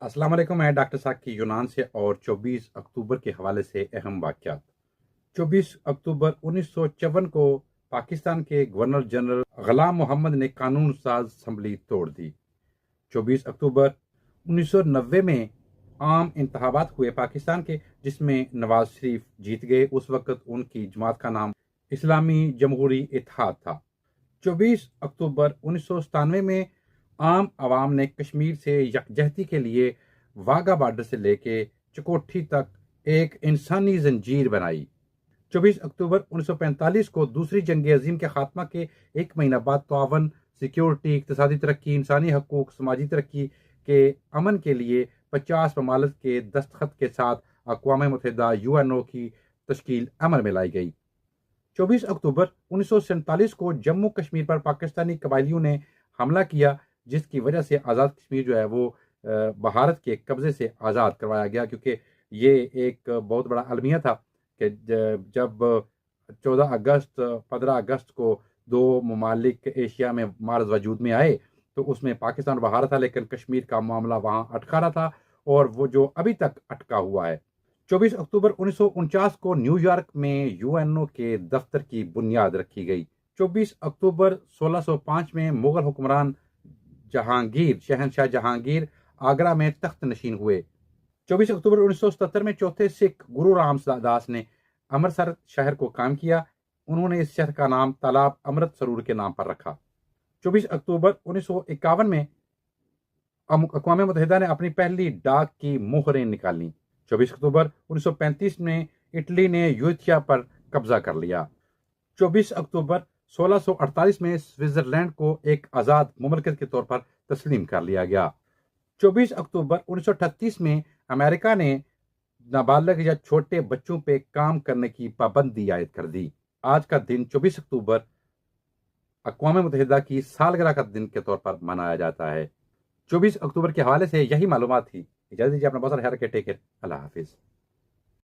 السلام علیکم، میں ڈاکٹر ثاقب یونان سے اور 24 اکتوبر کے حوالے سے اہم واقعات۔ 24 اکتوبر 1954 کو پاکستان کے گورنر جنرل غلام محمد نے قانون ساز اسمبلی توڑ دی۔ 24 اکتوبر 1990 میں عام انتخابات ہوئے پاکستان کے، جس میں نواز شریف جیت گئے۔ اس وقت ان کی جماعت کا نام اسلامی جمہوری اتحاد تھا۔ 24 اکتوبر 1997 میں عام عوام نے کشمیر سے یکجہتی کے لیے واگا بارڈر سے لے کے چکوٹھی تک ایک انسانی زنجیر بنائی۔ 24 اکتوبر 1945 کو دوسری جنگ عظیم کے خاتمہ کے ایک مہینہ بعد تعاون، سیکیورٹی، اقتصادی ترقی، انسانی حقوق، سماجی ترقی کے امن کے لیے 50 ممالک کے دستخط کے ساتھ اقوام متحدہ UNO کی تشکیل عمل میں لائی گئی۔ 24 اکتوبر 1947 کو جموں کشمیر پر پاکستانی قبائلیوں نے حملہ کیا، جس کی وجہ سے آزاد کشمیر جو ہے وہ بھارت کے قبضے سے آزاد کروایا گیا، کیونکہ یہ ایک بہت بڑا المیہ تھا کہ جب 14 اگست 15 اگست کو دو ممالک ایشیا میں معرض وجود میں آئے تو اس میں پاکستان باہر تھا، لیکن کشمیر کا معاملہ وہاں اٹکا رہا تھا اور وہ جو ابھی تک اٹکا ہوا ہے۔ 24 اکتوبر 1949 کو نیو یارک میں UNO کے دفتر کی بنیاد رکھی گئی۔ 24 اکتوبر 1605 میں مغل حکمران شہنشاہ جہانگیر آگرہ میں تخت نشین ہوئے۔ 24 اکتوبر 1977 میں چوتھے سکھ گرو رام داس نے امرتسر شہر کو قائم کیا۔ انہوں نے اس شہر کا نام تالاب امرت سرور کے نام پر رکھا۔ 24 اکتوبر 1951 میں اقوام متحدہ نے اپنی پہلی ڈاک کی مہریں نکالیں۔ 24 اکتوبر 1935 میں اٹلی نے یوتھیا پر قبضہ کر لیا۔ 24 اکتوبر 1648 میں سوئٹزرلینڈ کو ایک آزاد مملکت کے طور پر تسلیم کر لیا گیا۔ 24 اکتوبر 1938 میں امریکہ نے نابالغ یا چھوٹے بچوں پہ کام کرنے کی پابندی عائد کر دی۔ آج کا دن 24 اکتوبر اقوام متحدہ کی سالگرہ کا دن کے طور پر منایا جاتا ہے۔ 24 اکتوبر کے حوالے سے یہی معلومات تھی۔ اجازت دیجیے، اپنا بہت سارا خیال رکھیں۔ ٹیک کیئر، اللہ حافظ۔